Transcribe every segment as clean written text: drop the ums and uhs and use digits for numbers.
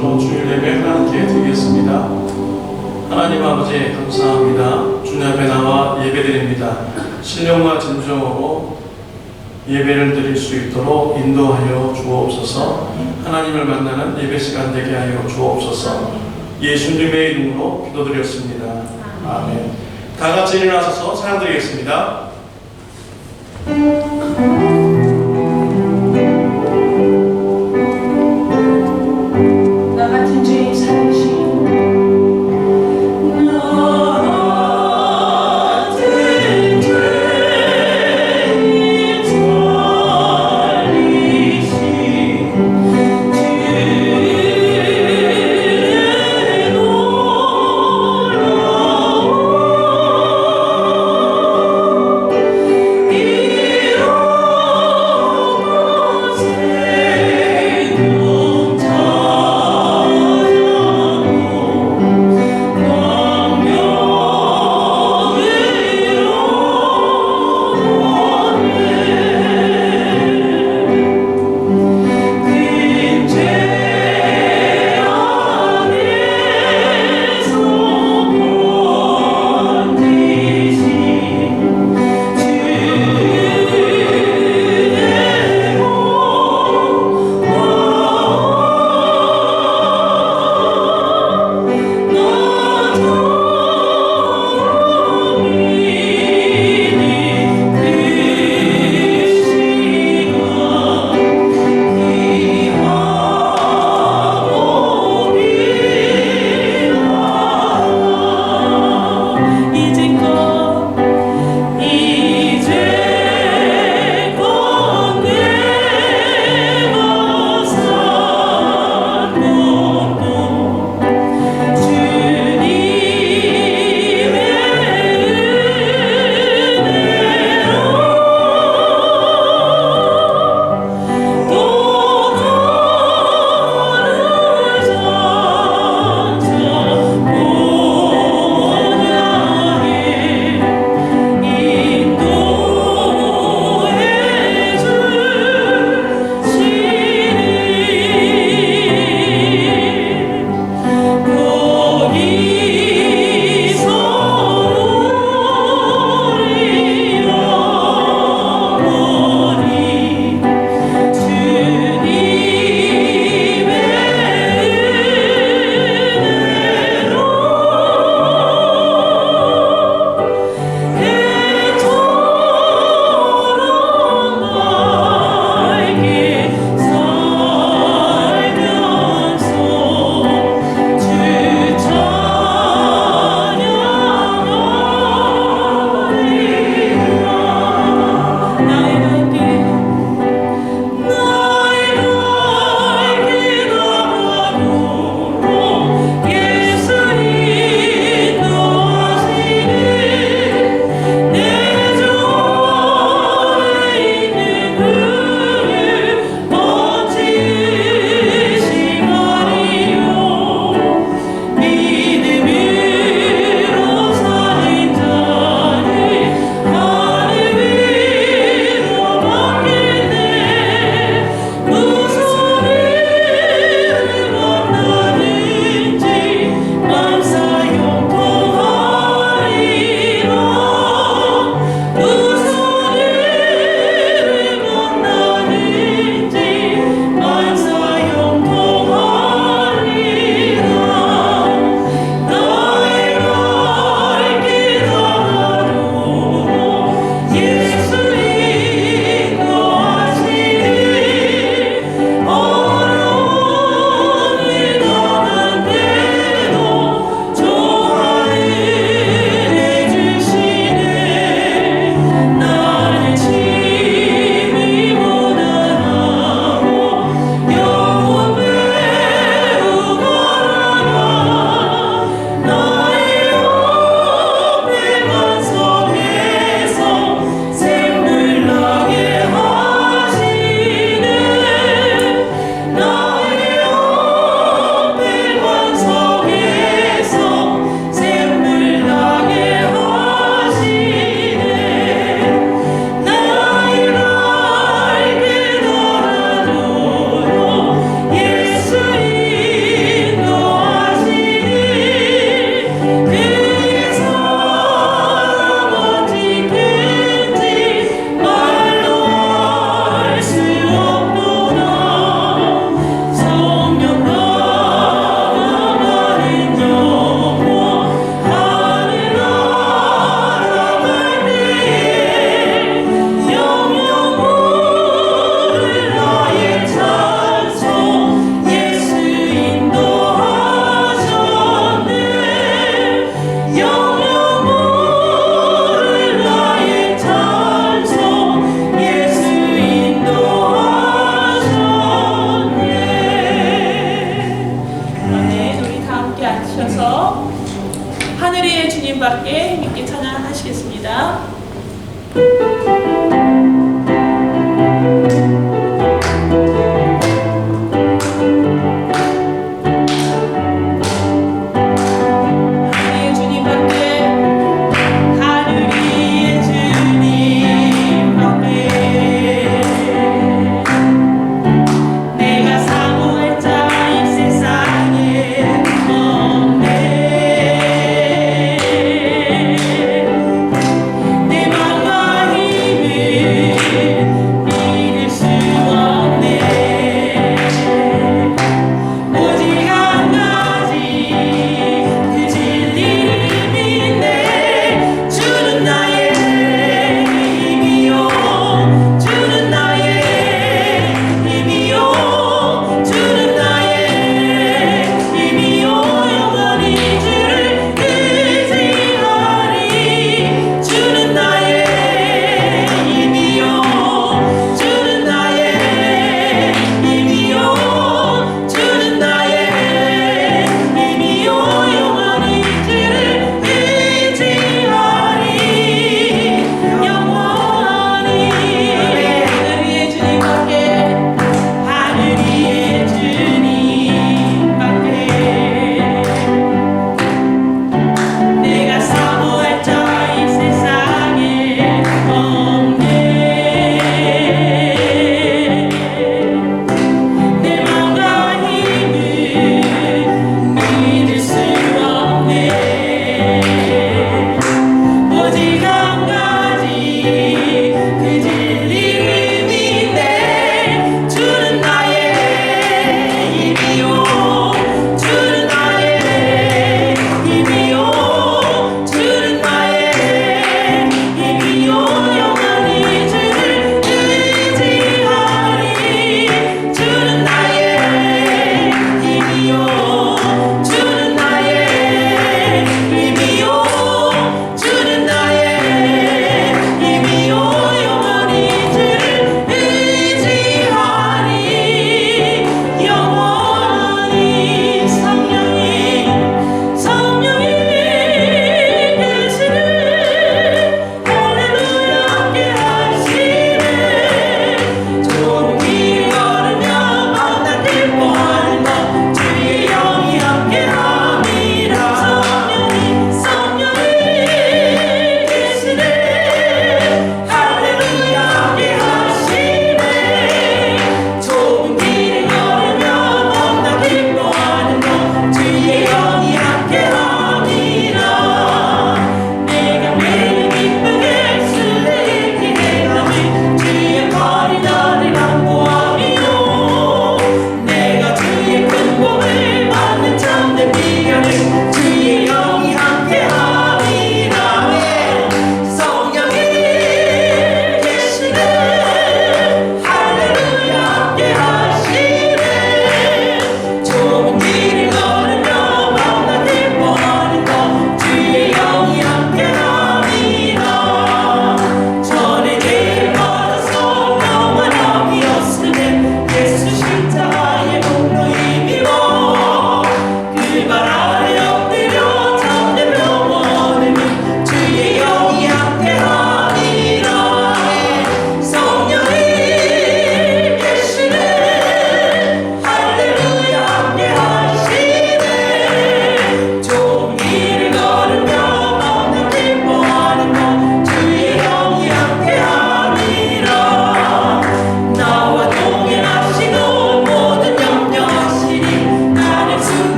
기도로 주일 예배 하나님께 드리겠습니다. 하나님 아버지 감사합니다. 주님 앞에 나와 예배드립니다. 신령과 진정으로 예배를 드릴 수 있도록 인도하여 주옵소서. 하나님을 만나는 예배 시간 되게 하여 주옵소서. 예수님의 이름으로 기도드렸습니다. 아멘. 다 같이 일어나셔서 찬양드리겠습니다. 나 같은 죄인 살리신 이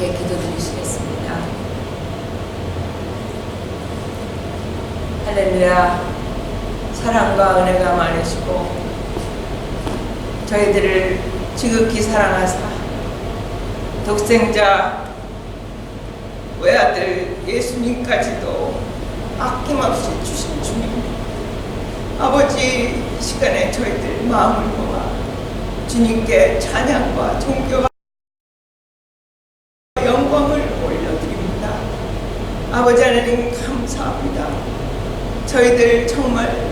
함께 기도드리시겠습니다. 할렐루야. 사랑과 은혜가 많으시고 저희들을 지극히 사랑하사 독생자 외아들 예수님까지도 아낌없이 주신 주님, 아버지 시간에 저희들 마음을 모아 주님께 찬양과 존경과 영광을 올려드립니다. 아버지 하나님 감사합니다. 저희들 정말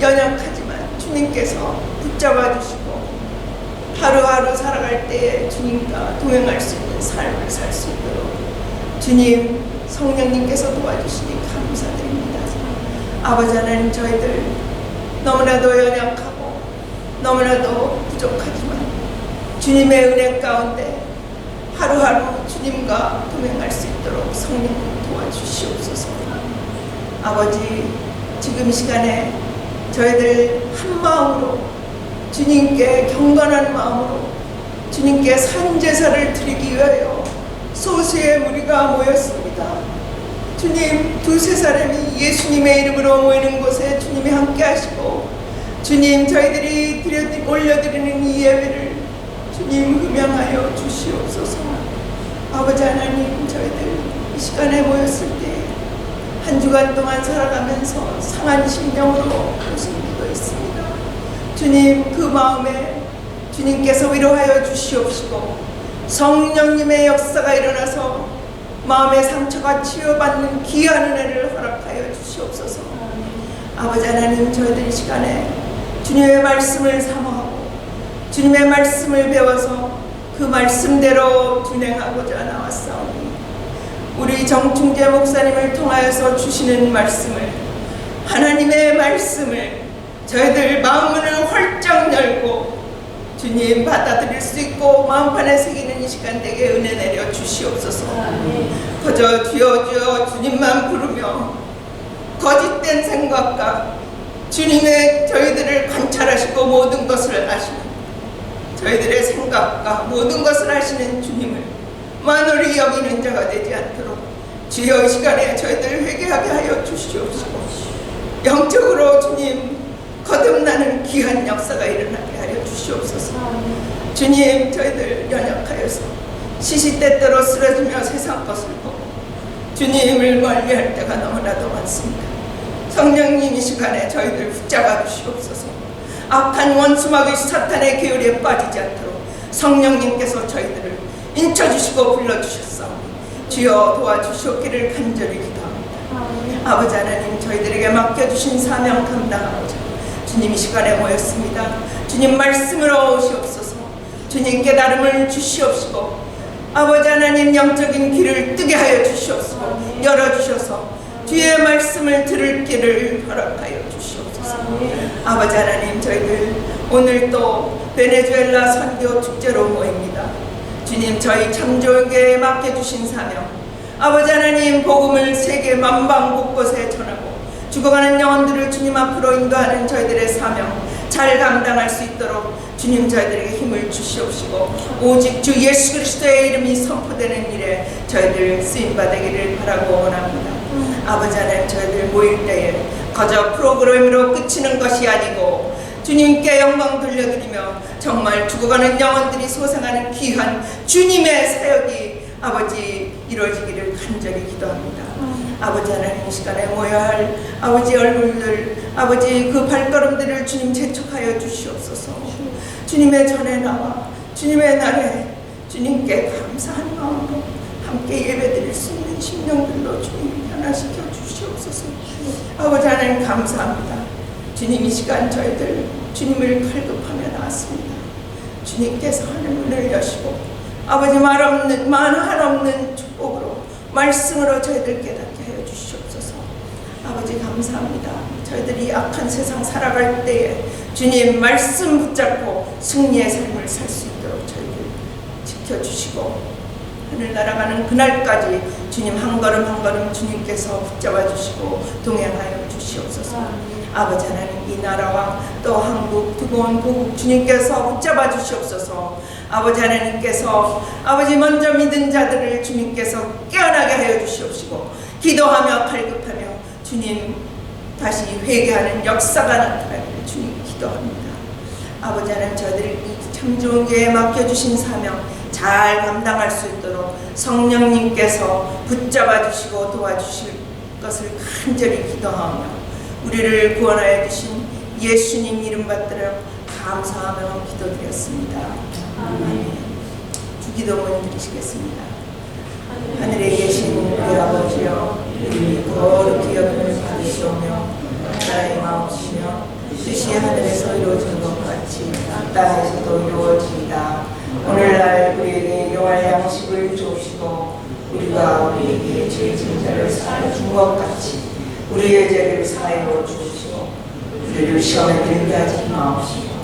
연약하지만 주님께서 붙잡아 주시고 하루하루 살아갈 때에 주님과 동행할 수 있는 삶을 살 수 있도록 주님 성령님께서 도와주시니 감사드립니다. 아버지 하나님, 저희들 너무나도 연약하고 너무나도 부족하지만 주님의 은혜 가운데 하루하루 주님과 동행할 수 있도록 성령님 도와주시옵소서. 아버지, 지금 시간에 저희들 한 마음으로 주님께 경건한 마음으로 주님께 산제사를 드리기 위하여 소수의 무리가 모였습니다. 주님, 두세 사람이 예수님의 이름으로 모이는 곳에 주님이 함께 하시고 주님, 저희들이 올려드리는 이 예배를 주님 흠양하여 주시옵소서. 아버지 하나님, 저희들 이 시간에 모였을 때 한 주간 동안 살아가면서 상한 심령으로 고생하고 있습니다. 주님, 그 마음에 주님께서 위로하여 주시옵시고 성령님의 역사가 일어나서 마음의 상처가 치유받는 귀한 은혜를 허락하여 주시옵소서. 아버지 하나님, 저희들 이 시간에 주님의 말씀을 사모하고 주님의 말씀을 배워서 그 말씀대로 준행하고자 나왔사오니 우리 정충재 목사님을 통하여서 주시는 말씀을, 하나님의 말씀을 저희들 마음문을 활짝 열고 주님 받아들일 수 있고 마음판에 새기는 이 시간 되게 은혜 내려 주시옵소서. 그저 주여 주여 주님만 부르며 거짓된 생각과 주님의 저희들을 관찰하시고 모든 것을 아시는 저희들의 생각과 모든 것을 아시는 주님을 만홀히 여기는 자가 되지 않도록 주여 이 시간에 저희들을 회개하게 하여 주시옵시고 영적으로 주님 거듭나는 귀한 역사가 일어나게 하여 주시옵소서. 주님, 저희들 연약하여서 시시때때로 쓰러지며 세상 것을 보고 주님을 멀리할 때가 너무나도 많습니다. 성령님, 이 시간에 저희들 붙잡아 주시옵소서. 악한 원수마귀 사탄의 계율에 빠지지 않도록 성령님께서 저희들을 인쳐주시고 불러주셨사오니 주여 도와주시옵기를 간절히 기도합니다. 아버지 하나님, 저희들에게 맡겨주신 사명 감당하고자 주님 이 시간에 모였습니다. 주님 말씀으로 오시옵소서. 주님 깨달음을 주시옵시고 아버지 하나님 영적인 귀를 뜨게 하여 주시옵시고 열어주셔서 주의 말씀을 들을 길을 허락하여 주시옵소서. 아버지 하나님, 저희들 오늘 또 베네수엘라 선교 축제로 모입니다. 주님, 저희 참조교회에 맡겨주신 사명, 아버지 하나님 복음을 세계 만방 곳곳에 전하고 죽어가는 영혼들을 주님 앞으로 인도하는 저희들의 사명 잘 감당할 수 있도록 주님 저희들에게 힘을 주시옵시고 오직 주 예수 그리스도의 이름이 선포되는 일에 저희들 쓰임받기를 바라고 원합니다. 아버지 하나님, 저희들 모일 때에 거저 프로그램으로 그치는 것이 아니고 주님께 영광 돌려드리며 정말 죽어가는 영혼들이 소생하는 귀한 주님의 사역이 아버지 이루어지기를 간절히 기도합니다. 아버지 하나님, 이 시간에 모여야 할 아버지 얼굴들, 아버지 그 발걸음들을 주님 재촉하여 주시옵소서. 주님의 전에 나와 주님의 날에 주님께 감사한 마음으로 함께 예배드릴 수 있는 심령들로 주님 변화시켜 주시옵소서. 아버지 하나님 감사합니다. 주님, 이 시간 저희들 주님을 갈급하며 나왔습니다. 주님께서 하늘문을 여시고 아버지 한없는 축복으로 말씀으로 저희들 깨닫게 하여 주시옵소서. 아버지 감사합니다. 저희들이 악한 세상 살아갈 때에 주님 말씀 붙잡고 승리의 삶을 살 수 있도록 저희들 지켜주시고 하늘 날아가는 그날까지 주님 한 걸음 한 걸음 주님께서 붙잡아 주시고 동행하여 주시옵소서. 아버지 하나님, 이 나라와 또 한국 두고온 고국 주님께서 붙잡아 주시옵소서. 아버지 하나님께서 아버지 먼저 믿은 자들을 주님께서 깨어나게 하여 주시옵시고, 기도하며 갈급하며 주님 다시 회개하는 역사가 나타나기를 주님 기도합니다. 아버지 하나님, 저희들이 이 참 좋은 교회에 맡겨주신 사명 잘 감당할 수 있도록 성령님께서 붙잡아 주시고 도와주실 것을 간절히 기도하며, 우리를 구원하여 주신 예수님 이름 받들어 감사하며 기도드렸습니다. 아멘. 주기도문 드리시겠습니다. 하늘에 계신 우리 아버지여, 이름이 거룩히 여김을 받으시오며 나라의 마음이시며 뜻이 하늘에서 이루어진 것 같이 땅에서도 이루어지이다. 오늘날 우리에게 일용할 양식을 주옵시고, 우리가 우리에게 죄 지은 자를 사하여 준 것 같이 우리의 죄를 사하여 주옵시고, 우리를 시험에 들게 하지 마옵시고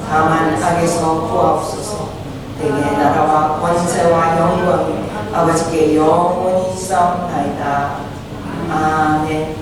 다만 악에서 구하옵소서. 내게 나라와 권세와 영광이 아버지께 영원히 있사옵나이다. 아멘.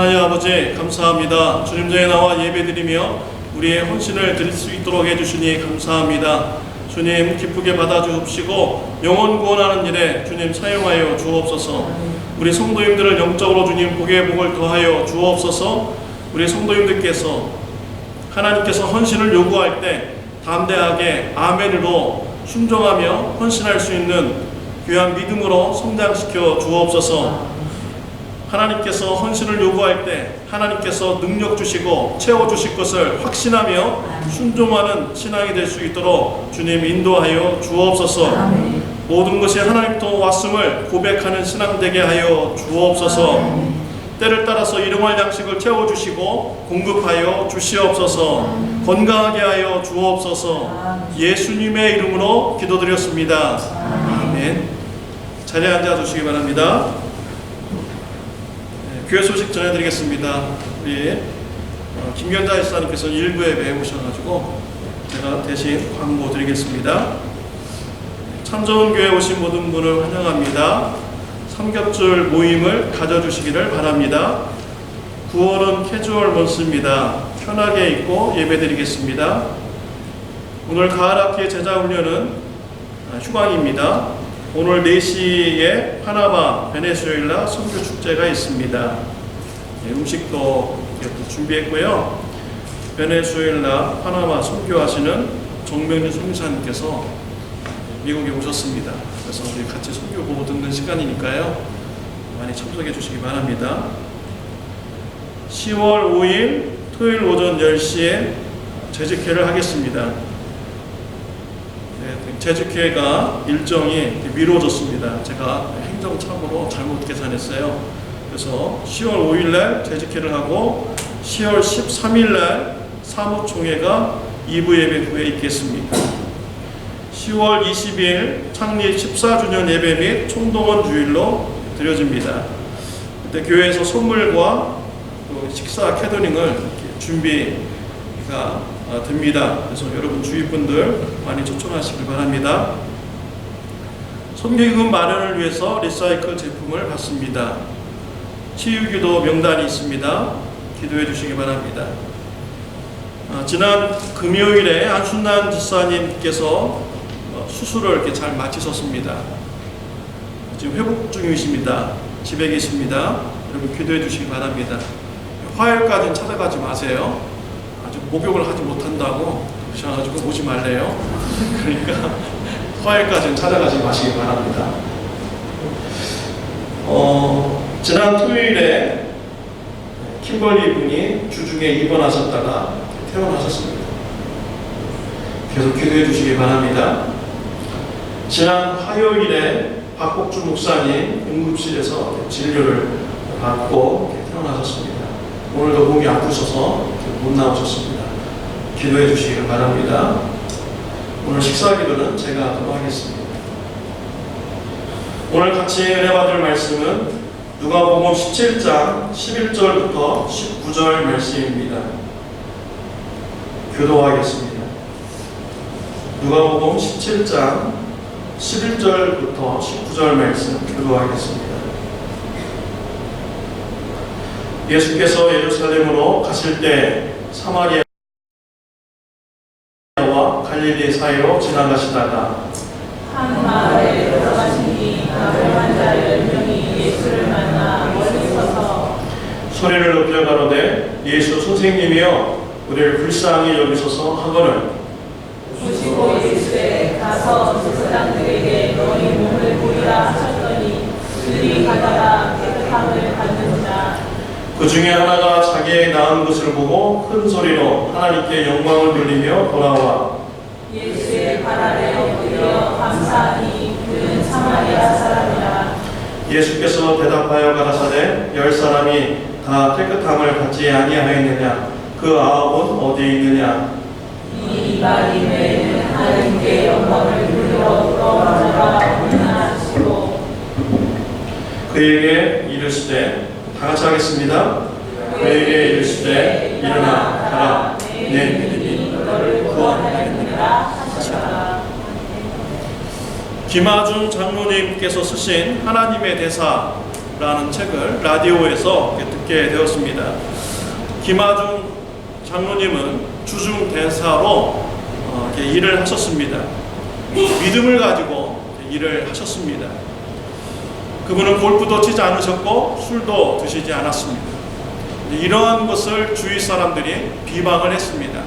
하나님 아버지 감사합니다. 주님 전에 나와 예배드리며 우리의 헌신을 드릴 수 있도록 해주시니 감사합니다. 주님 기쁘게 받아주옵시고 영혼 구원하는 일에 주님 사용하여 주옵소서. 우리 성도님들을 영적으로 주님 복의 복을 더하여 주옵소서. 우리 성도님들께서 하나님께서 헌신을 요구할 때 담대하게 아멘으로 순종하며 헌신할 수 있는 귀한 믿음으로 성장시켜 주옵소서. 하나님께서 헌신을 요구할 때 하나님께서 능력 주시고 채워주실 것을 확신하며 순종하는 신앙이 될 수 있도록 주님 인도하여 주옵소서. 모든 것이 하나님부터 왔음을 고백하는 신앙 되게 하여 주옵소서. 때를 따라서 일용할 양식을 채워주시고 공급하여 주시옵소서. 건강하게 하여 주옵소서. 예수님의 이름으로 기도드렸습니다. 아멘. 자리에 앉아주시기 바랍니다. 교회 소식 전해드리겠습니다. 우리 김견자 집사님께서 일부 예배에 오셔가지고 제가 대신 광고 드리겠습니다. 참 좋은 교회 오신 모든 분을 환영합니다. 삼겹줄 모임을 가져주시기를 바랍니다. 9월은 캐주얼 먼스입니다. 편하게 입고 예배드리겠습니다. 오늘 가을학기 제자훈련은 휴강입니다. 오늘 4시에 파나마 베네수엘라 선교 축제가 있습니다. 음식도 준비했고요. 베네수엘라 파나마 선교하시는 정명진 선교사님께서 미국에 오셨습니다. 그래서 우리 같이 선교 보고 듣는 시간이니까요. 많이 참석해 주시기 바랍니다. 10월 5일 토요일 오전 10시에 재직회를 하겠습니다. 재직회가 일정이 미뤄졌습니다. 제가 행정착오로 잘못 계산했어요. 그래서 10월 5일날 재직회를 하고 10월 13일날 사무총회가 2부 예배 후에 있겠습니다. 10월 20일 창립 14주년 예배 및 총동원 주일로 드려집니다. 그때 교회에서 선물과 또 식사 캐터링을 준비가 됩니다. 그래서 여러분 주위 분들 많이 초청하시길 바랍니다. 선교기금 마련을 위해서 리사이클 제품을 받습니다. 치유기도 명단이 있습니다. 기도해 주시기 바랍니다. 지난 금요일에 안순난 집사님께서 수술을 이렇게 잘 마치셨습니다. 지금 회복 중이십니다. 집에 계십니다. 여러분 기도해 주시기 바랍니다. 화요일까지는 찾아가지 마세요. 아직 목욕을 하지 못한다고 그러셔가지고 오지 말래요. 그러니까 화요일까지는 찾아가지 마시기 바랍니다. 지난 토요일에 킴벌리 분이 주중에 입원하셨다가 퇴원하셨습니다. 계속 기도해 주시기 바랍니다. 지난 화요일에 박복주 목사님 응급실에서 진료를 받고 퇴원하셨습니다. 오늘도 몸이 아프셔서 못 나오셨습니다. 기도해 주시기 바랍니다. 오늘 식사 기도는 제가 하도록 하겠습니다. 오늘 같이 은혜 받을 말씀은 누가복음 17장 11절부터 19절 말씀입니다. 교도하겠습니다. 누가복음 17장 11절부터 19절 말씀 교도하겠습니다. 예수께서 예루살렘으로 가실 때 사마리아와 갈릴리 사이로 지나가시다가 한 마을에 들어가시니 나병한 자 10명이 예수를 만나 멀리 서서 소리를 높여 가로되 예수 선생님이여 우리를 불쌍히 여기소서 하거늘 보시고 예수에 가서 제사장들에게 너희 몸을 보이라 하셨더니 그들이 가다가 깨끗함을 받는지라. 그 중에 하나가 자기의 나은 것을 보고 큰 소리로 하나님께 영광을 돌리며 돌아와 예수의 발 아래 엎드려 감사하니 그는 사마리아 사람이라. 예수께서 대답하여 가라사대 10사람이 다 깨끗함을 받지 아니하였느냐 그 9은 어디에 있느냐. 이 말이 외에는 하나님께 영광을 돌려 돌아오라 하시고 그에게 이르시되 다 같이 하겠습니다. 그에게 이르시되 일어나 가라 내 믿음이 너를 구원하였느니라 하시라. 김아준 장로님께서 쓰신 하나님의 대사 라는 책을 라디오에서 듣게 되었습니다. 김아중 장로님은 주중 대사로 이렇게 일을 하셨습니다. 믿음을 가지고 일을 하셨습니다. 그분은 골프도 치지 않으셨고 술도 드시지 않았습니다. 이러한 것을 주위 사람들이 비방을 했습니다.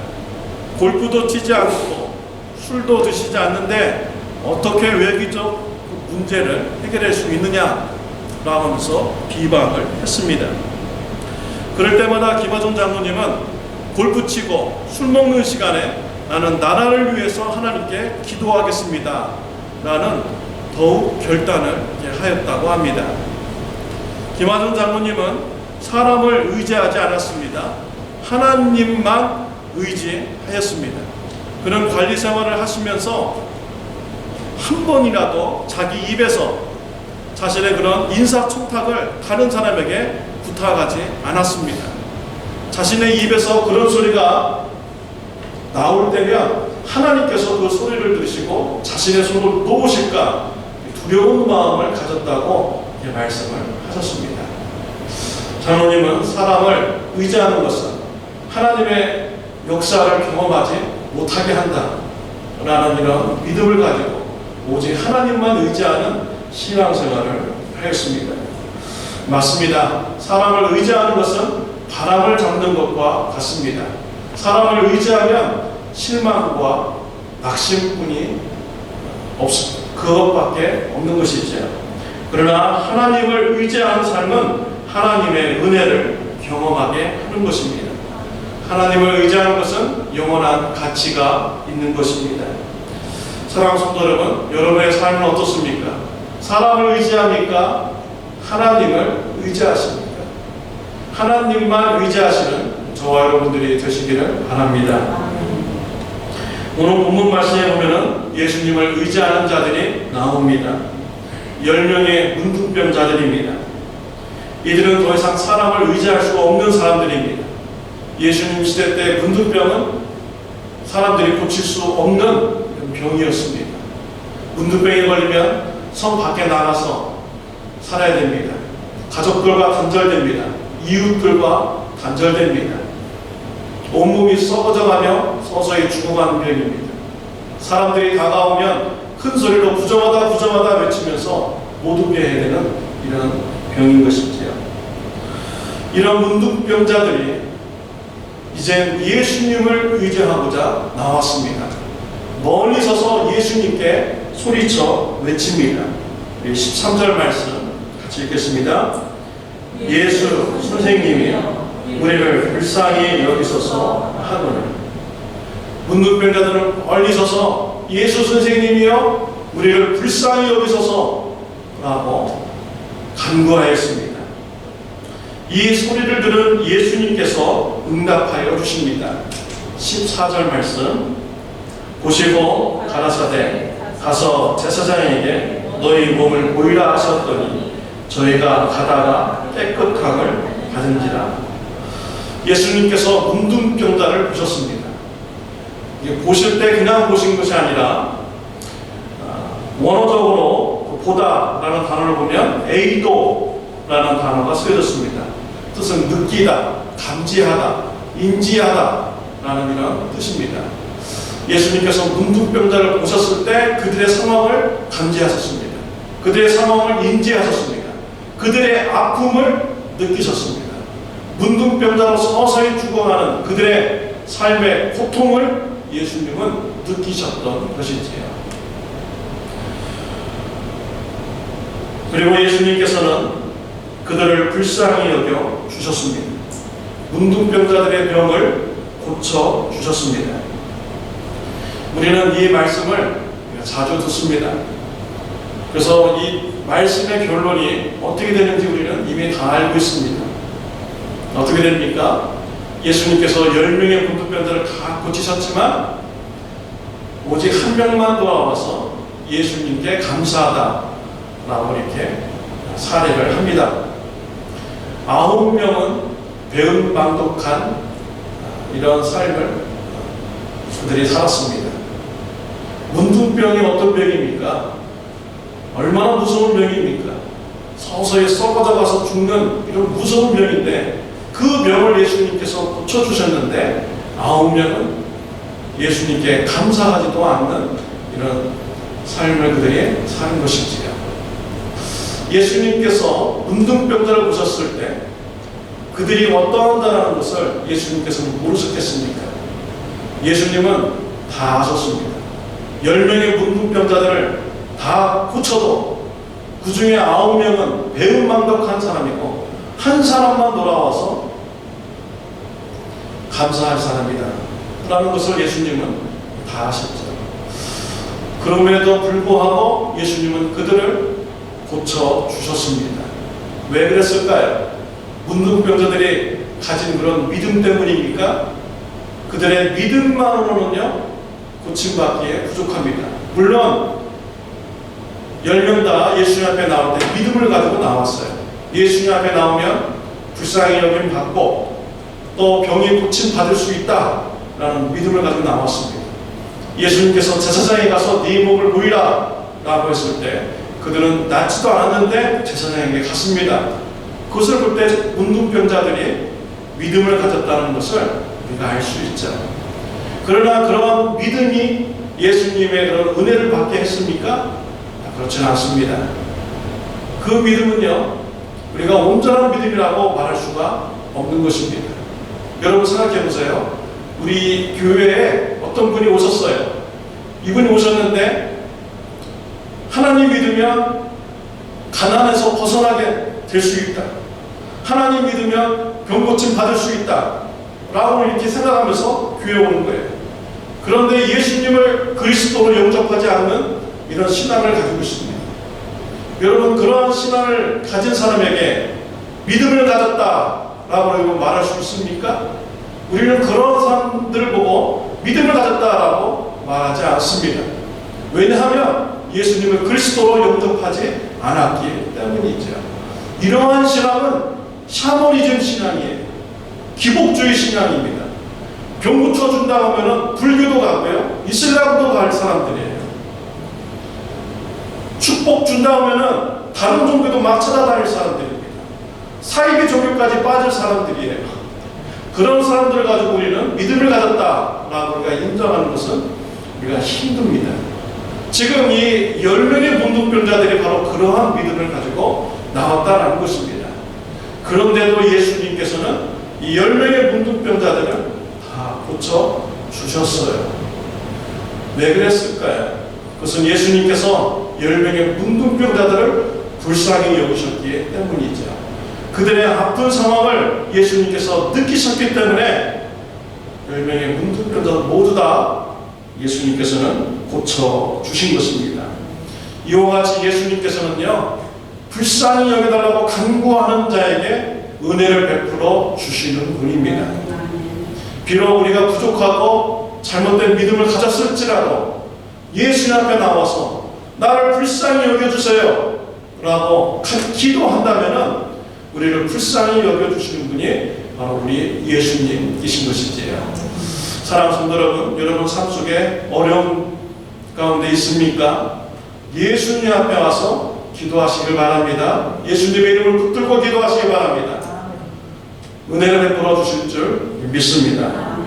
골프도 치지 않고 술도 드시지 않는데 어떻게 외교적 문제를 해결할 수 있느냐 라면서 비방을 했습니다. 그럴 때마다 김아중 장로님은 골프 치고 술 먹는 시간에 나는 나라를 위해서 하나님께 기도하겠습니다 라는 더욱 결단을 하였다고 합니다. 김아중 장로님은 사람을 의지하지 않았습니다. 하나님만 의지하였습니다. 그는 관리 생활을 하시면서 한 번이라도 자기 입에서 자신의 그런 인사청탁을 다른 사람에게 부탁하지 않았습니다. 자신의 입에서 그런 소리가 나올 때면 하나님께서 그 소리를 들으시고 자신의 손을 놓으실까 두려운 마음을 가졌다고 말씀을 하셨습니다. 장로님은 사람을 의지하는 것은 하나님의 역사를 경험하지 못하게 한다 라는 이런 믿음을 가지고 오직 하나님만 의지하는 신앙생활을 하였습니다. 맞습니다. 사람을 의지하는 것은 바람을 잡는 것과 같습니다. 사람을 의지하면 실망과 낙심뿐이 그것밖에 없는 것이죠. 그러나 하나님을 의지하는 삶은 하나님의 은혜를 경험하게 하는 것입니다. 하나님을 의지하는 것은 영원한 가치가 있는 것입니다. 사랑하는 성도 여러분, 여러분의 삶은 어떻습니까? 사람을 의지합니까? 하나님을 의지하십니까? 하나님만 의지하시는 저와 여러분들이 되시기를 바랍니다. 오늘 본문 말씀에 보면은 예수님을 의지하는 자들이 나옵니다. 10명의 문둥병자들입니다. 이들은 더 이상 사람을 의지할 수가 없는 사람들입니다. 예수님 시대 때 문둥병은 사람들이 고칠 수 없는 병이었습니다. 문둥병에 걸리면 성 밖에 나가서 살아야 됩니다. 가족들과 단절됩니다. 이웃들과 단절됩니다. 온몸이 썩어져가며 서서히 죽어가는 병입니다. 사람들이 다가오면 큰 소리로 부정하다 부정하다 외치면서 못 오게 해야 되는 이런 병인 것이지요. 이런 문둥병자들이 이젠 예수님을 의지하고자 나왔습니다. 멀리 서서 예수님께 소리쳐 외칩니다. 13절 말씀 같이 읽겠습니다. 예수 선생님이여 우리를 불쌍히 여기소서 하노니. 문둥병자들은 멀리 서서 예수 선생님이여 우리를 불쌍히 여기소서 라고 간구하였습니다. 이 소리를 들은 예수님께서 응답하여 주십니다. 14절 말씀 보시고 가라사대 가서 제사장에게 너희 몸을 보이라 하셨더니 저희가 가다가 깨끗함을 받은지라. 예수님께서 문둥병자를 보셨습니다. 보실 때 그냥 보신 것이 아니라 원어적으로 보다라는 단어를 보면 에이도라는 단어가 쓰여졌습니다. 뜻은 느끼다, 감지하다, 인지하다라는 이런 뜻입니다. 예수님께서 문둥병자를 보셨을 때 그들의 상황을 감지하셨습니다. 그들의 상황을 인지하셨습니다. 그들의 아픔을 느끼셨습니다. 문둥병자로 서서히 죽어가는 그들의 삶의 고통을 예수님은 느끼셨던 것이지요. 그리고 예수님께서는 그들을 불쌍히 여겨 주셨습니다. 문둥병자들의 병을 고쳐 주셨습니다. 우리는 이 말씀을 자주 듣습니다. 그래서 이 말씀의 결론이 어떻게 되는지 우리는 이미 다 알고 있습니다. 어떻게 됩니까? 예수님께서 10명의 문둥병자를 다 고치셨지만 오직 한 명만 돌아와서 예수님께 감사하다라고 이렇게 사례를 합니다. 9명은 배은망덕한 이런 삶을 그들이 살았습니다. 문둥병이 어떤 병입니까? 얼마나 무서운 병입니까? 서서히 썩어져 가서 죽는 이런 무서운 병인데 그 병을 예수님께서 고쳐주셨는데 9명은 예수님께 감사하지도 않는 이런 삶을 그들이 사는 것이지요. 예수님께서 문둥병자를 보셨을 때 그들이 어떠한다는 것을 예수님께서는 모르셨겠습니까? 예수님은 다 아셨습니다. 10명의 문둥병자들을 다 고쳐도 그 중에 9명은 배은망덕한 사람이고 한 사람만 돌아와서 감사할 사람이다 라는 것을 예수님은 다 아셨죠. 그럼에도 불구하고 예수님은 그들을 고쳐주셨습니다. 왜 그랬을까요? 문둥병자들이 가진 그런 믿음 때문입니까? 그들의 믿음만으로는요 고침받기에 부족합니다. 물론 10명 다 예수님 앞에 나올 때 믿음을 가지고 나왔어요. 예수님 앞에 나오면 불쌍히 여김 받고 또 병이 고침받을 수 있다라는 믿음을 가지고 나왔습니다. 예수님께서 제사장에 가서 네 몸을 보이라 라고 했을 때 그들은 낫지도 않았는데 제사장에게 갔습니다. 그것을 볼 때 문둥병자들이 믿음을 가졌다는 것을 우리가 알 수 있죠. 그러나 그런 믿음이 예수님의 그런 은혜를 받게 했습니까? 그렇지는 않습니다. 그 믿음은요 우리가 온전한 믿음이라고 말할 수가 없는 것입니다. 여러분 생각해 보세요. 우리 교회에 어떤 분이 오셨어요. 이분이 오셨는데 하나님 믿으면 가난에서 벗어나게 될 수 있다. 하나님 믿으면 병고침 받을 수 있다. 라고 이렇게 생각하면서 교회에 오는 거예요. 그런데 예수님을 그리스도로 영접하지 않는 이런 신앙을 가지고 있습니다. 여러분 그러한 신앙을 가진 사람에게 믿음을 가졌다라고 말할 수 있습니까? 우리는 그런 사람들을 보고 믿음을 가졌다라고 말하지 않습니다. 왜냐하면 예수님을 그리스도로 영접하지 않았기 때문이죠. 이러한 신앙은 샤머니즘 신앙이에요. 기복주의 신앙입니다. 병 고쳐준다 하면은 불교도 가고요, 이슬람도 갈 사람들이에요. 축복 준다 하면은 다른 종교도 막 찾아다닐 사람들입니다. 사이비 종교까지 빠질 사람들이에요. 그런 사람들을 가지고 우리는 믿음을 가졌다라고 우리가 인정하는 것은 우리가 힘듭니다. 지금 이 10명의 문둥병자들이 바로 그러한 믿음을 가지고 나왔다라는 것입니다. 그런데도 예수님께서는 이 10명의 문둥병자들을 다 고쳐주셨어요. 왜 그랬을까요? 그것은 예수님께서 10명의 문둥병자들을 불쌍히 여기셨기 때문이죠. 그들의 아픈 상황을 예수님께서 느끼셨기 때문에 10명의 문둥병자들 모두 다 예수님께서는 고쳐주신 것입니다. 이와 같이 예수님께서는요 불쌍히 여겨달라고 간구하는 자에게 은혜를 베풀어 주시는 분입니다. 비록 우리가 부족하고 잘못된 믿음을 가졌을지라도 예수님 앞에 나와서 나를 불쌍히 여겨주세요 라고 기도한다면 우리를 불쌍히 여겨주시는 분이 바로 우리 예수님이신 것이지요. 사랑하는 성도 여러분, 여러분 삶 속에 어려움 가운데 있습니까? 예수님 앞에 와서 기도하시길 바랍니다. 예수님의 이름을 붙들고 기도하시기 바랍니다. 은혜를 베풀어 주실 줄 믿습니다.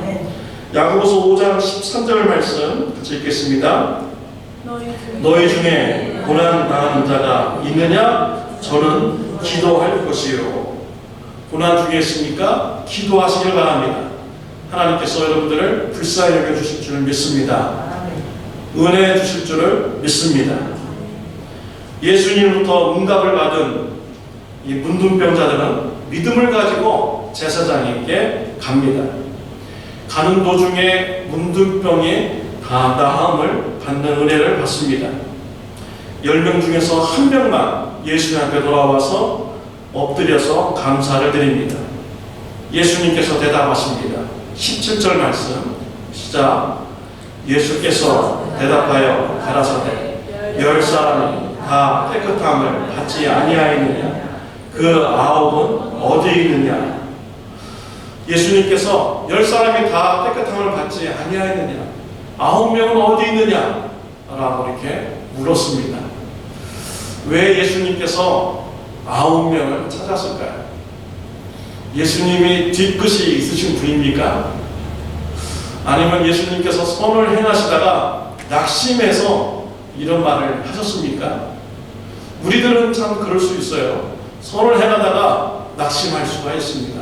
야고보서 5장 13절 말씀 같이 읽겠습니다. 너희 중에 고난 당하는 자가 있느냐? 저는 기도할 것이요. 고난 중에 있습니까? 기도하시길 바랍니다. 하나님께서 여러분들을 불쌍히 여겨주실 줄 믿습니다. 은혜 주실 줄을 믿습니다. 예수님부터 응답을 받은 이 문둥병자들은 믿음을 가지고 제사장에게 갑니다. 가는 도중에 문둥병이 다 나음을 받는 은혜를 받습니다. 10명 중에서 한 명만 예수님 앞에 돌아와서 엎드려서 감사를 드립니다. 예수님께서 대답하십니다. 17절 말씀 시작. 예수께서 대답하여 가라사대 10사람이 다 깨끗함을 받지 아니하였느냐? 그 9은 어디 있느냐? 예수님께서 10사람이 다 깨끗함을 받지 아니하였느냐? 9명은 어디 있느냐? 라고 이렇게 물었습니다. 왜 예수님께서 9명을 찾았을까요? 예수님이 뒤끝이 있으신 분입니까? 아니면 예수님께서 선을 행하시다가 낙심해서 이런 말을 하셨습니까? 우리들은 참 그럴 수 있어요. 선을 행하다가 낙심할 수가 있습니다.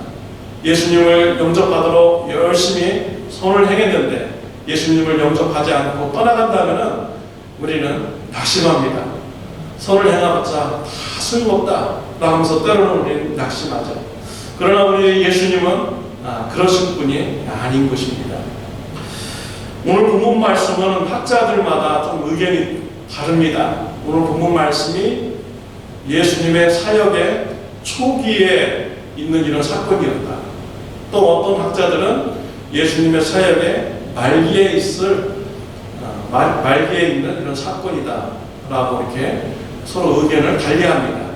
예수님을 영접받으러 열심히 선을 행했는데 예수님을 영접하지 않고 떠나간다면 우리는 낙심합니다. 선을 행해봤자 다 소용없다 라면서 때로는 우리는 낙심하죠. 그러나 우리 예수님은 그러신 분이 아닌 것입니다. 오늘 본문 말씀은 학자들마다 좀 의견이 다릅니다. 오늘 본문 말씀이 예수님의 사역의 초기에 있는 이런 사건이었다. 또 어떤 학자들은 예수님의 사역의 말기에 있는 이런 사건이다 라고 이렇게 서로 의견을 달리합니다.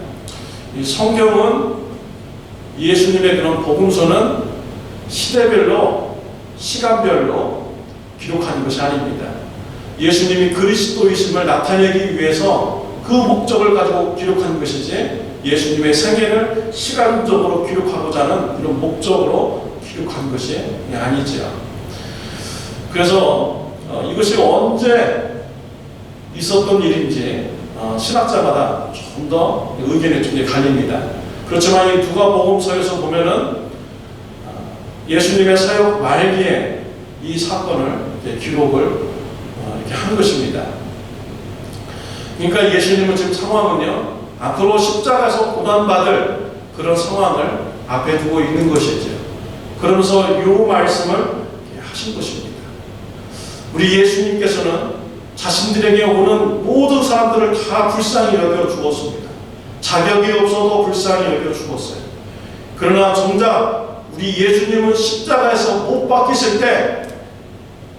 이 성경은 예수님의 그런 복음서는 시대별로 시간별로 기록하는 것이 아닙니다. 예수님이 그리스도이심을 나타내기 위해서 그 목적을 가지고 기록하는 것이지 예수님의 생애를 시간적으로 기록하고자 하는 이런 목적으로 기록한 것이 아니지요. 그래서 이것이 언제 있었던 일인지 신학자마다 좀 더 의견이 좀 갈립니다. 그렇지만 이 누가복음서에서 보면은 예수님의 사역 말기에 이 사건을 기록을 이렇게 한 것입니다. 그러니까 예수님은 지금 상황은요, 앞으로 십자가에서 고난받을 그런 상황을 앞에 두고 있는 것이죠. 그러면서 이 말씀을 하신 것입니다. 우리 예수님께서는 자신들에게 오는 모든 사람들을 다 불쌍히 여겨 주었습니다. 자격이 없어도 불쌍히 여겨 주었어요. 그러나 정작 우리 예수님은 십자가에서 못 박히실 때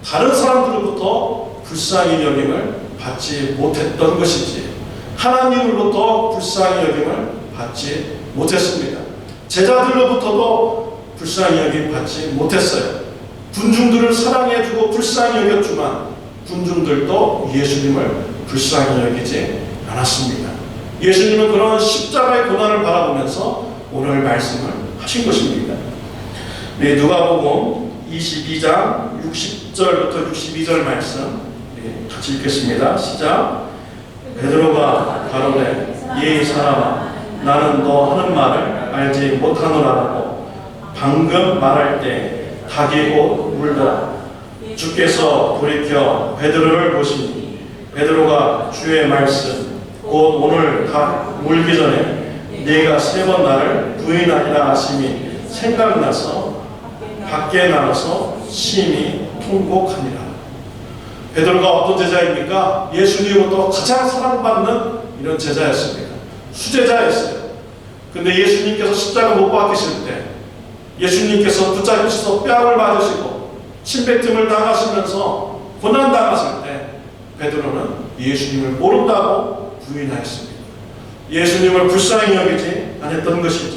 다른 사람들로부터 불쌍히 여김을 받지 못했던 것이지 하나님으로부터 불쌍히 여김을 받지 못했습니다. 제자들로부터도 불쌍히 여김 받지 못했어요. 군중들을 사랑해주고 불쌍히 여겼지만 군중들도 예수님을 불쌍히 여기지 않았습니다. 예수님은 그런 십자가의 고난을 바라보면서 오늘 말씀을 하신 것입니다. 누가복음 22장 60절부터 62절 말씀 같이 읽겠습니다. 시작. 베드로가 가로되 이 사람아 나는 너 하는 말을 알지 못하노라라고 방금 말할 때 닭이 곧 물더라. 주께서 돌이켜 베드로를 보시니 베드로가 주의 말씀 곧 오늘 닭 물기 전에 네가 3번 나를 부인하리라 하심이 생각나서 밖에 나가서 심히 통곡하니라. 베드로가 어떤 제자입니까? 예수님으로부터 가장 사랑받는 이런 제자였습니다. 수제자였어요. 근데 예수님께서 십자가 못 박히실 때 예수님께서 붙잡히셔서 뺨을 맞으시고 침뱉음을 당하시면서 고난당하실 때 베드로는 예수님을 모른다고 부인하였습니다. 예수님을 불쌍히 여기지 않았던 것이죠.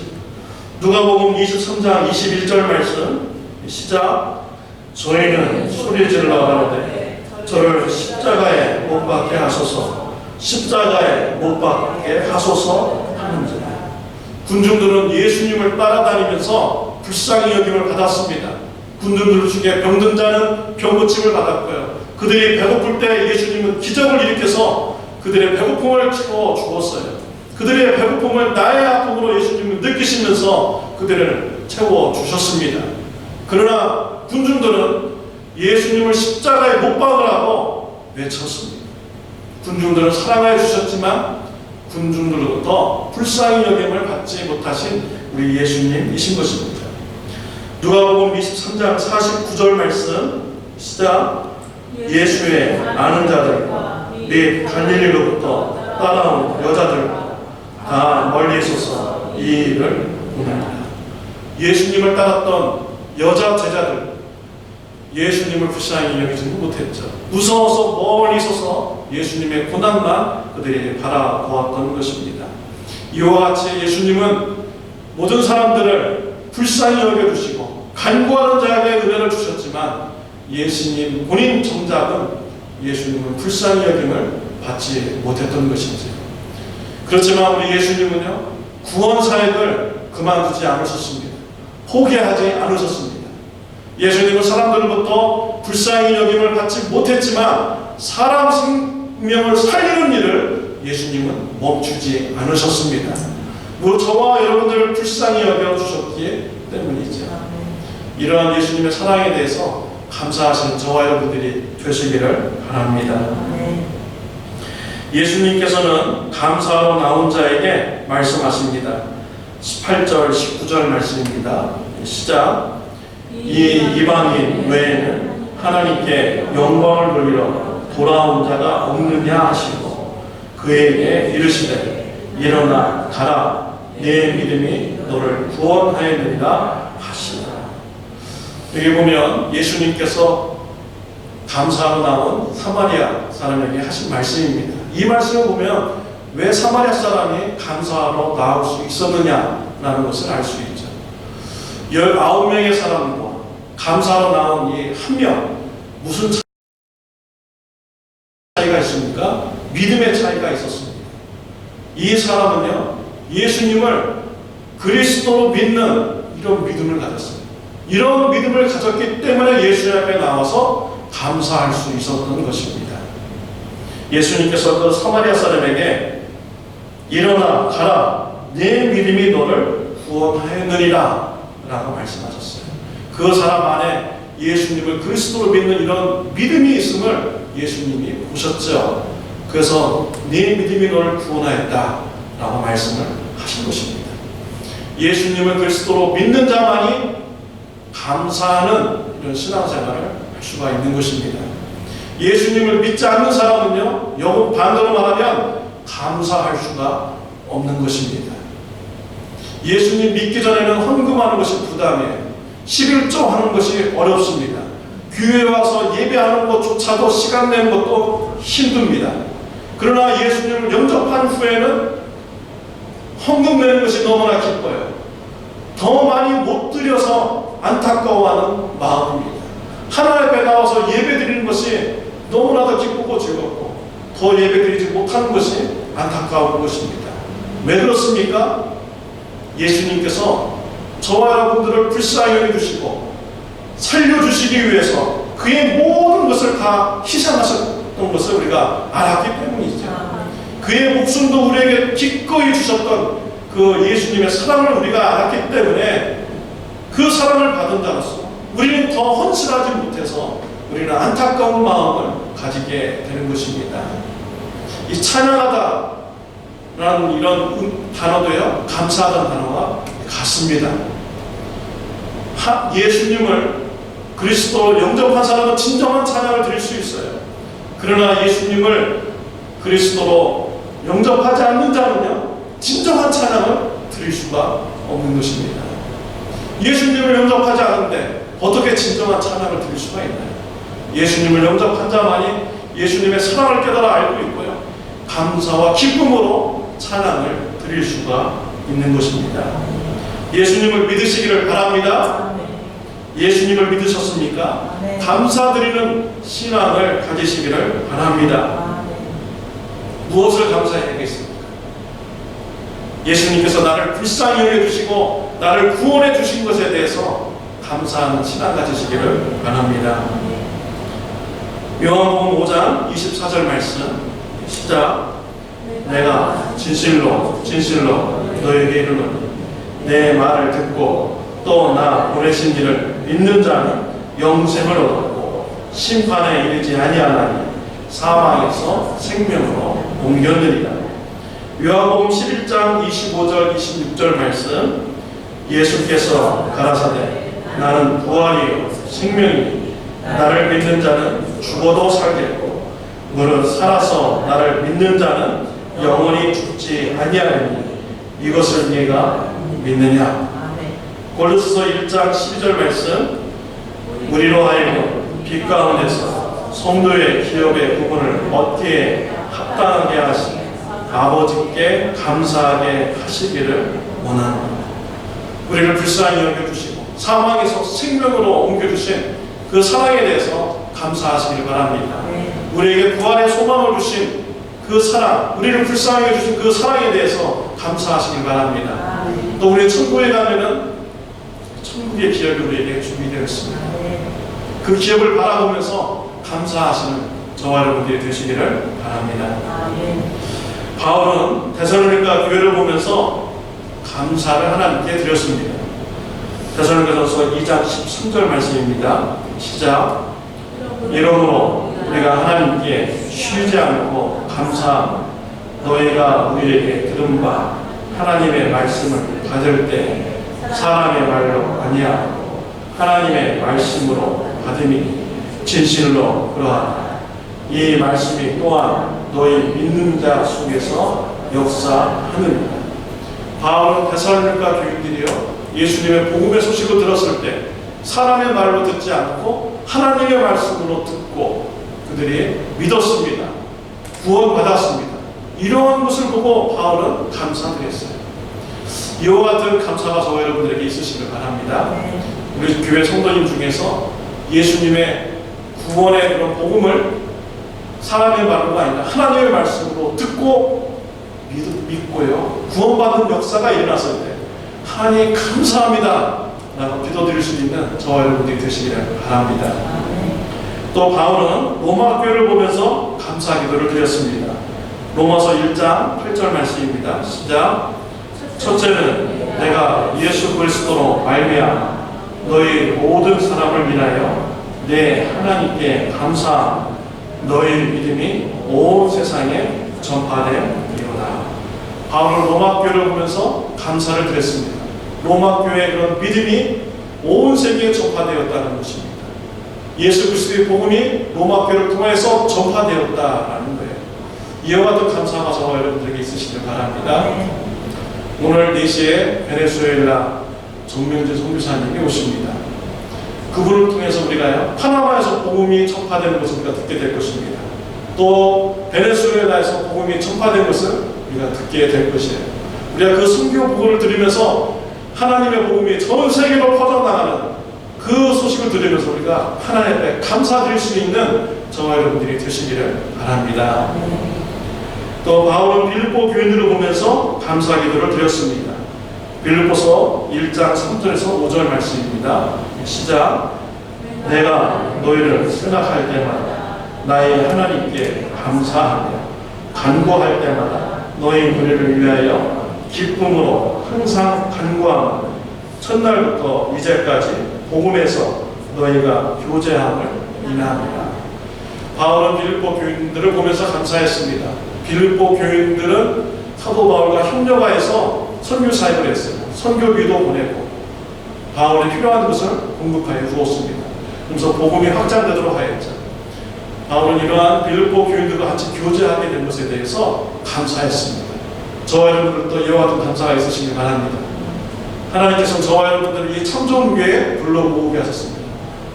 누가복음 23장 21절 말씀 시작. 저희는 소리질러 가로되 저를 십자가에 못 박게 하소서 십자가에 못 박게 하소서 하는지라. 군중들은 예수님을 따라다니면서 불쌍히 여김을 받았습니다. 군중들 중에 병든 자는 병고침을 받았고요. 그들이 배고플 때 예수님은 기적을 일으켜서 그들의 배고픔을 채워 주었어요. 그들의 배고픔을 나의 아픔으로 예수님은 느끼시면서 그들을 채워 주셨습니다. 그러나 군중들은 예수님을 십자가에 못 박으라고 외쳤습니다. 군중들은 사랑해 주셨지만 군중들로부터 불쌍히 여김을 받지 못하신 우리 예수님이신 것입니다. 누가복음 23장 49절 말씀 시작. 예수의 아는 자들과 및 갈릴리로부터 따라온 여자들과 다 멀리 서서 이 일을 보냅니다. 예수님을 따랐던 여자 제자들 예수님을 불쌍히 여기지 못했죠. 무서워서 멀리 서서 예수님의 고난만 그들이 바라보았던 것입니다. 이와 같이 예수님은 모든 사람들을 불쌍히 여겨주시고 간구하는 자에게 은혜를 주셨지만 예수님 본인 정작은 예수님은 불쌍히 여김을 받지 못했던 것이지. 그렇지만 우리 예수님은요 구원 사역을 그만두지 않으셨습니다. 포기하지 않으셨습니다. 예수님은 사람들로부터 불쌍히 여김을 받지 못했지만 사람 생명을 살리는 일을 예수님은 멈추지 않으셨습니다. 저와 여러분들을 불쌍히 여겨주셨기 때문이죠. 이러한 예수님의 사랑에 대해서 감사하신 저와 여러분들이 되시기를 바랍니다. 예수님께서는 감사하러 나온 자에게 말씀하십니다. 18절, 19절 말씀입니다. 시작. 이 이방인 외에는 하나님께 영광을 돌리러 돌아온 자가 없느냐 하시고 그에게 이르시되 일어나 가라 네 믿음이 너를 구원하였느니라 하시라. 여기 보면 예수님께서 감사하러 나온 사마리아 사람에게 하신 말씀입니다. 이 말씀을 보면 왜 사마리아 사람이 감사하러 나올 수 있었느냐라는 것을 알 수 있죠. 19명의 사람과 감사하러 나온 이 한 명, 무슨 차이가 있습니까? 믿음의 차이가 있었습니다. 이 사람은요, 예수님을 그리스도로 믿는 이런 믿음을 가졌어요. 이런 믿음을 가졌기 때문에 예수 앞에 나와서 감사할 수 있었던 것입니다. 예수님께서 그 사마리아 사람에게 일어나 가라 내 믿음이 너를 구원하였느니라 라고 말씀하셨어요. 그 사람 안에 예수님을 그리스도로 믿는 이런 믿음이 있음을 예수님이 보셨죠. 그래서 네 믿음이 너를 구원하였다 라고 말씀을 하신 것입니다. 예수님을 그리스도로 믿는 자만이 감사하는 이런 신앙생활을 할 수가 있는 것입니다. 예수님을 믿지 않는 사람은요, 영국 반대로 말하면 감사할 수가 없는 것입니다. 예수님 믿기 전에는 헌금하는 것이 부담이에요. 11조 하는 것이 어렵습니다. 교회에 와서 예배하는 것조차도 시간 내는 것도 힘듭니다. 그러나 예수님을 영접한 후에는 헌금 내는 것이 너무나 기뻐요. 더 많이 못 드려서 안타까워하는 마음입니다. 하나님 앞에 나와서 예배드리는 것이 너무나도 기쁘고 즐겁고 더 예배드리지 못하는 것이 안타까운 것입니다. 왜 그렇습니까? 예수님께서 저와 여러분들을 불쌍히 여겨주시고 살려주시기 위해서 그의 모든 것을 다 희생하셨던 것을 우리가 알았기 때문이죠. 그의 목숨도 우리에게 기꺼이 주셨던 그 예수님의 사랑을 우리가 알았기 때문에 그 사랑을 받은 자로서 우리는 더 헌신하지 못해서 우리는 안타까운 마음을 가지게 되는 것입니다. 이 찬양하다라는 이런 단어도요, 감사하다는 단어와 같습니다. 예수님을 그리스도로 영접한 사람은 진정한 찬양을 드릴 수 있어요. 그러나 예수님을 그리스도로 영접하지 않는 자는요, 진정한 찬양을 드릴 수가 없는 것입니다. 예수님을 영접하지 않는데 어떻게 진정한 찬양을 드릴 수가 있나요? 예수님을 영접한 자만이 예수님의 사랑을 깨달아 알고 있고요, 감사와 기쁨으로 찬양을 드릴 수가 있는 것입니다. 예수님을 믿으시기를 바랍니다. 예수님을 믿으셨습니까? 감사드리는 신앙을 가지시기를 바랍니다. 무엇을 감사해야겠습니까? 예수님께서 나를 불쌍히 여겨주시고 나를 구원해 주신 것에 대해서 감사하는 신앙 가지시기를 바랍니다. 요한복음 5장 24절 말씀 시작. 내가 진실로 진실로 너에게 이르노니 내 말을 듣고 또 나 보내신 이를 믿는 자는 영생을 얻었고 심판에 이르지 아니하나니 사망에서 생명으로 옮겼느니라. 요한복음 11장 25절 26절 말씀 예수께서 가라사대 나는 부활이요 생명이니 나를 믿는 자는 죽어도 살겠고 무릇 살아서 나를 믿는 자는 영원히 죽지 아니하리니 이것을 네가 믿느냐. 골로새서 1장 12절 말씀 우리로 하여금 빛 가운데서 성도의 기업의 부분을 얻기에 합당하게 하시니 아버지께 감사하게 하시기를 원합니다. 우리를 불쌍히 여겨주시고 사망에서 생명으로 옮겨주신 그 사랑에 대해서 감사하시길 바랍니다. 우리에게 부활의 소망을 주신 그 사랑, 우리를 불쌍히 여겨주신 그 사랑에 대해서 감사하시길 바랍니다. 아멘. 또 우리 천국에 가면은 천국의 기업이 우리에게 준비되어 있습니다. 그 기업을 바라보면서 감사하시는 저와 여러분들이 되시기를 바랍니다. 아멘. 바울은 데살로니가 교회를 보면서 감사를 하나님께 드렸습니다. 데살로니가전서 2장 13절 말씀입니다. 시작. 이러므로 우리가 하나님께 쉬지 않고 감사하며 너희가 우리에게 들은 바 하나님의 말씀을 받을 때 사람의 말로 아니하고 하나님의 말씀으로 받음이 진실로 그러하다. 이 말씀이 또한 너희 믿는 자 속에서 역사하느니라. 바울은 데살로니가 교인들이요 예수님의 복음의 소식을 들었을 때 사람의 말로 듣지 않고 하나님의 말씀으로 듣고 그들이 믿었습니다. 구원받았습니다. 이러한 것을 보고 바울은 감사드렸어요. 이와 같은 감사가 저와 여러분들에게 있으시길 바랍니다. 우리 교회 성도님 중에서 예수님의 구원의 그런 복음을 사람의 말로가 아니라 하나님의 말씀으로 듣고 믿고요 구원받는 역사가 일어났을 때 하나님 감사합니다 라고 기도드릴 수 있는 저와 여러분들이 되시기를 바랍니다. 또 바울은 로마 교회를 보면서 감사 기도를 드렸습니다. 로마서 1장 8절 말씀입니다. 시작. 첫째는 내가 예수 그리스도로 말미암아 너희 모든 사람을 위하여 내 하나님께 감사하며 너희 믿음이 온 세상에 전파됨이로다. 바울은 로마 교회를 보면서 감사를 드렸습니다. 로마 교회의 그런 믿음이 온 세계에 전파되었다는 것입니다. 예수 그리스도의 복음이 로마 교회를 통해서 전파되었다라는 거예요. 이와 같은 감사가 저와 여러분들에게 있으시길 바랍니다. 오늘 4시에 베네수엘라 정명진 선교사님이 오십니다. 그분을 통해서 우리가요 파나마에서 복음이 전파되는 것을 우리가 듣게 될 것입니다. 또 베네수엘라에서 복음이 전파된 것을 우리가 듣게 될 것이에요. 우리가 그 선교 복음을 들으면서 하나님의 복음이 전 세계로 퍼져나가는 그 소식을 들으면서 우리가 하나님 앞에 감사드릴 수 있는 저와 여러분들이 되시기를 바랍니다. 또 바울은 빌립보 교인들을 보면서 감사 기도를 드렸습니다. 빌립보서 1장 3절에서 5절 말씀입니다. 시작. 내가 너희를 생각할 때마다 나의 하나님께 감사하며 간구할 때마다 너희 은혜를 위하여 기쁨으로 항상 간구하며 첫날부터 이제까지 복음에서 너희가 교제함을 인하합니다. 바울은 빌립보 교인들을 보면서 감사했습니다. 빌립보 교인들은 사도 바울과 협력하여서 선교 사역을 했어요. 선교비도 보내고 바울이 필요한 것을 공급하여 주었습니다. 그래서 복음이 확장되도록 하였죠. 바울은 이러한 빌립보 교인들과 같이 교제하게 된 것에 대해서 감사했습니다. 저와 여러분들도 이와 같은 감사가 있으시길 바랍니다. 하나님께서는 저와 여러분들을 이 참정교회에 불러 모으게 하셨습니다.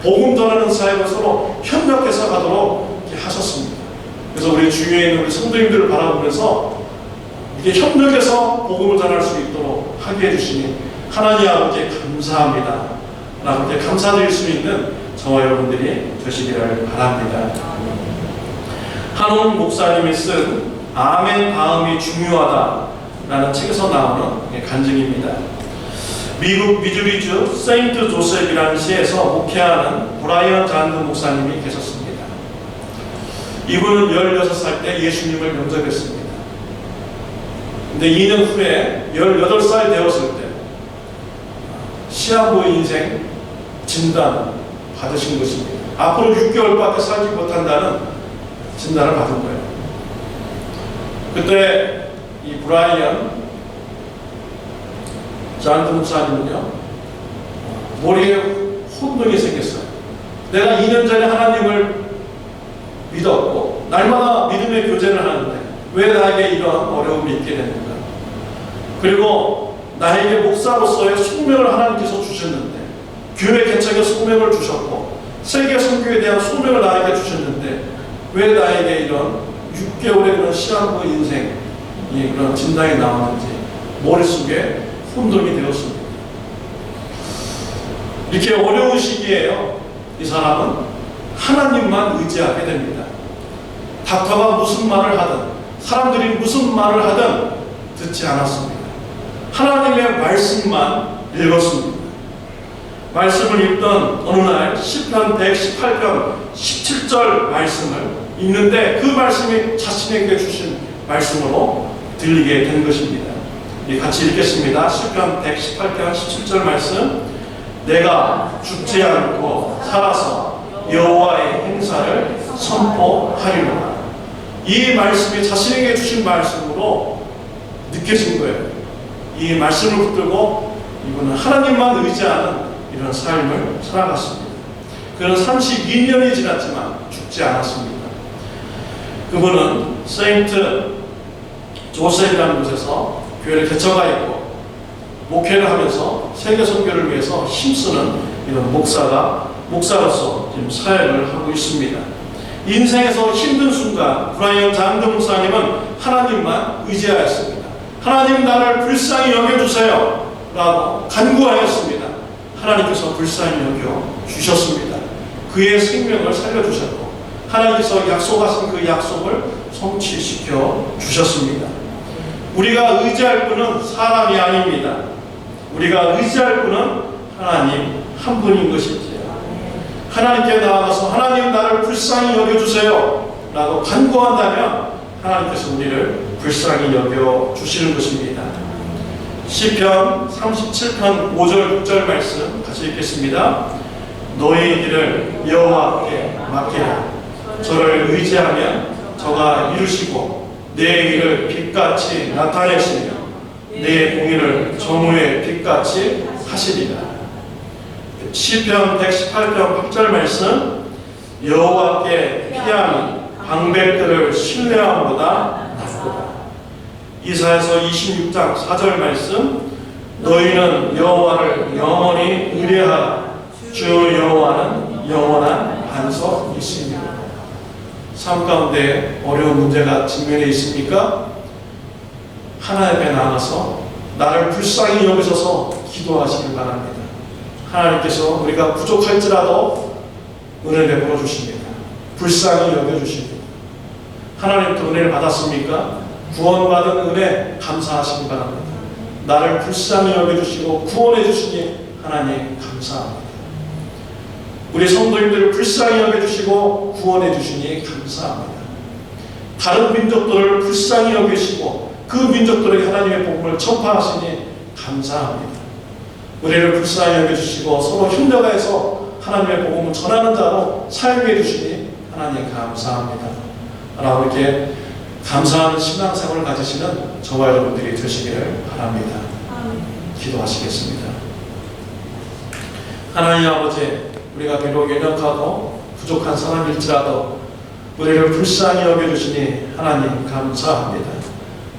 복음 전하는 사역을 서로 협력해서 가도록 이렇게 하셨습니다. 그래서 우리 주위에 있는 우리 성도님들을 바라보면서 이게 협력해서 복음을 전할 수 있도록 하게 해주시니 하나님 아버지께 감사합니다 라고 이렇게 감사드릴 수 있는 저와 여러분들이 되시기를 바랍니다. 한옥 목사님이 쓴 아멘 다음이 중요하다라는 책에서 나오는 간증입니다. 미국 미주리주 세인트 조셉이라는 시에서 목회하는 브라이언 잔드 목사님이 계셨습니다. 이분은 16살 때 예수님을 영접했습니다. 근데 2년 후에 18살 되었을 때 시한부 인생 진단 받으신 것입니다. 앞으로 6개월밖에 살지 못한다는 진단을 받은 거예요. 그때 이 브라이언 잔드 목사님은요 머리에 혼동이 생겼어요. 내가 2년 전에 하나님을 믿었고 날마다 믿음의 교제를 하는데 왜 나에게 이러한 어려움이 있게 됐는가. 그리고 나에게 목사로서의 소명을 하나님께서 주셨는데 교회 개척의 소명을 주셨고 세계 선교에 대한 소명을 나에게 주셨는데 왜 나에게 이런 6개월의 그런 시한부 인생이 그런 진단이 나왔는지 머릿속에 혼돈이 되었습니다. 이렇게 어려운 시기에요 이 사람은 하나님만 의지하게 됩니다. 닥터가 무슨 말을 하든 사람들이 무슨 말을 하든 듣지 않았습니다. 하나님의 말씀만 읽었습니다. 말씀을 읽던 어느 날 시편 118편 17절 말씀을 읽는데 그 말씀이 자신에게 주신 말씀으로 들리게 된 것입니다. 같이 읽겠습니다. 시편 118편 17절 말씀. 내가 죽지 않고 살아서 여호와의 행사를 선포하리로다. 이 말씀이 자신에게 주신 말씀으로 느껴진 거예요. 이 말씀을 붙들고 이분은 하나님만 의지하는 이런 삶을 살아갔습니다. 그는 32년이 지났지만 죽지 않았습니다. 그분은 세인트 조셉이라는 곳에서 교회를 개척하 있고 목회를 하면서 세계 선교를 위해서 힘쓰는 이런 목사로서 지금 사역을 하고 있습니다. 인생에서 힘든 순간 브라이언 장드 목사님은 하나님만 의지하였습니다. 하나님 나를 불쌍히 여겨주세요 라고 간구하였습니다. 하나님께서 불쌍히 여겨주셨습니다. 그의 생명을 살려주셨고 하나님께서 약속하신 그 약속을 성취시켜 주셨습니다. 우리가 의지할 분은 사람이 아닙니다. 우리가 의지할 분은 하나님 한 분인 것이지요. 하나님께 나아가서 하나님 나를 불쌍히 여겨주세요 라고 간구한다면 하나님께서 우리를 불쌍히 여겨주시는 것입니다. 시편 37편 5절 6절 말씀 같이 읽겠습니다. 너의 길을 여호와께 맡기라. 저를 의지하면 저가 이루시고 내 일을 빛같이 나타내시며 내 공의를 정오의 빛같이 하시리라. 시편 118편 8절 말씀. 여호와께 피함이 방백들을 신뢰함보다 낫도다. 이사야서 26장 4절 말씀. 너희는 여호와를 영원히 의뢰하라. 주 여호와는 영원한 반석이시니라. 삶 가운데 어려운 문제가 직면해 있습니까? 하나님께 나아가서 나를 불쌍히 여기셔서 기도하시길 바랍니다. 하나님께서 우리가 부족할지라도 은혜 베풀어 주십니다. 불쌍히 여겨주십니다. 하나님도 은혜를 받았습니까? 구원받은 은혜 감사하시기 바랍니다. 나를 불쌍히 여겨주시고 구원해 주시니 하나님 감사합니다. 우리 성도님들을 불쌍히 여겨주시고 구원해 주시니 감사합니다. 다른 민족들을 불쌍히 여기시고 그 민족들에게 하나님의 복음을 전파하시니 감사합니다. 우리를 불쌍히 여겨주시고 서로 협력해서 하나님의 복음을 전하는 자로 사용해 주시니 하나님 감사합니다. 라고 이렇게 감사하는 신앙생활을 가지시는 저와 여러분들이 되시기를 바랍니다. 기도하시겠습니다. 하나님 아버지, 우리가 비록 연약하고 부족한 사람일지라도 우리를 불쌍히 여겨주시니 하나님 감사합니다.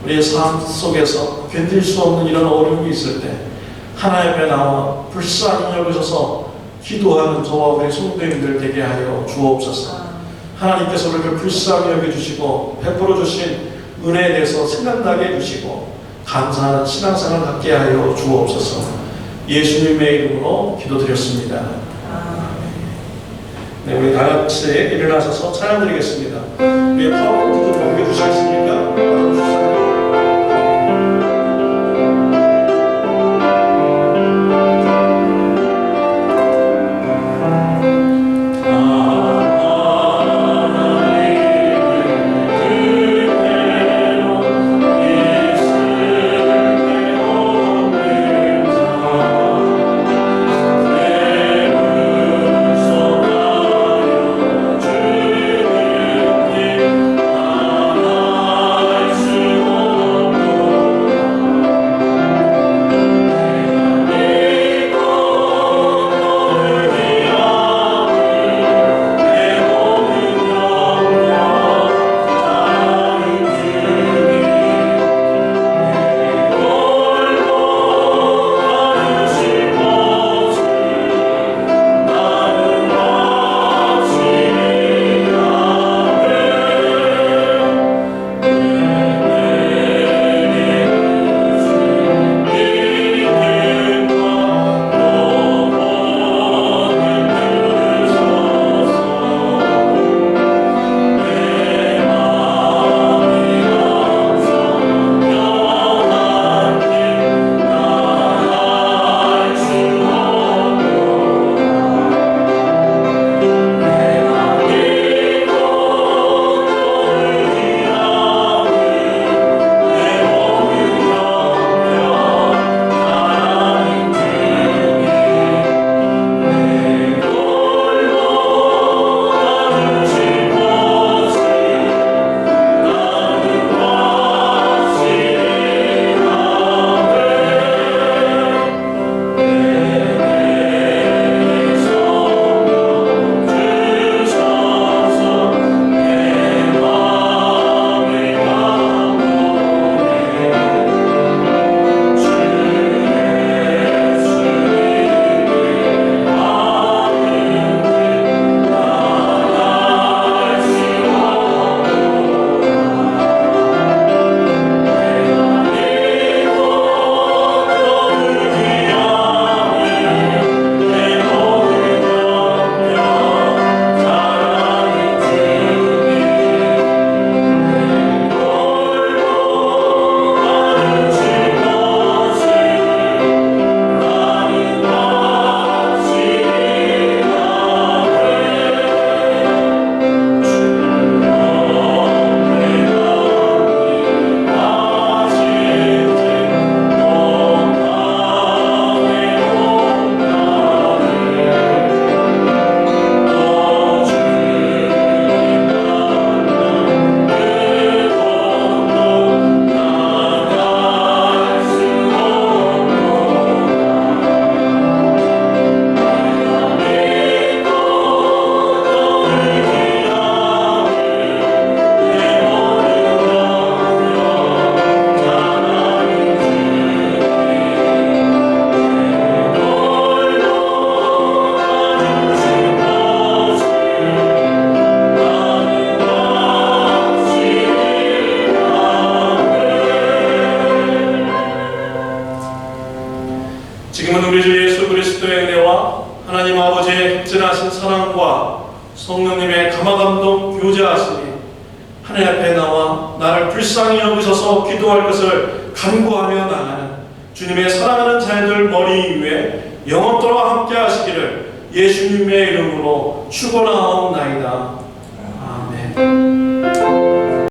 우리의 삶 속에서 견딜 수 없는 이런 어려움이 있을 때 하나님 앞에 나와 불쌍히 여기셔서 기도하는 저와 우리 성도님들 되게 하여 주옵소서. 하나님께서 우리를 불쌍히 여겨주시고 베풀어 주신 은혜에 대해서 생각나게 해주시고 감사하는 신앙생활을 갖게 하여 주옵소서. 예수님의 이름으로 기도드렸습니다. 네, 우리 다 같이 일어나셔서 찬양 드리겠습니다. 우리의 파워포트 좀 넘겨주시겠습니까? 주 사랑과 성령님의 감화감동 교제하시니 하늘 앞에 나와 나를 불쌍히 여기셔서 기도할 것을 간구하며 나가는 주님의 사랑하는 자녀들 머리 위에 영원토록 함께 하시기를 예수님의 이름으로 축원하옵나이다.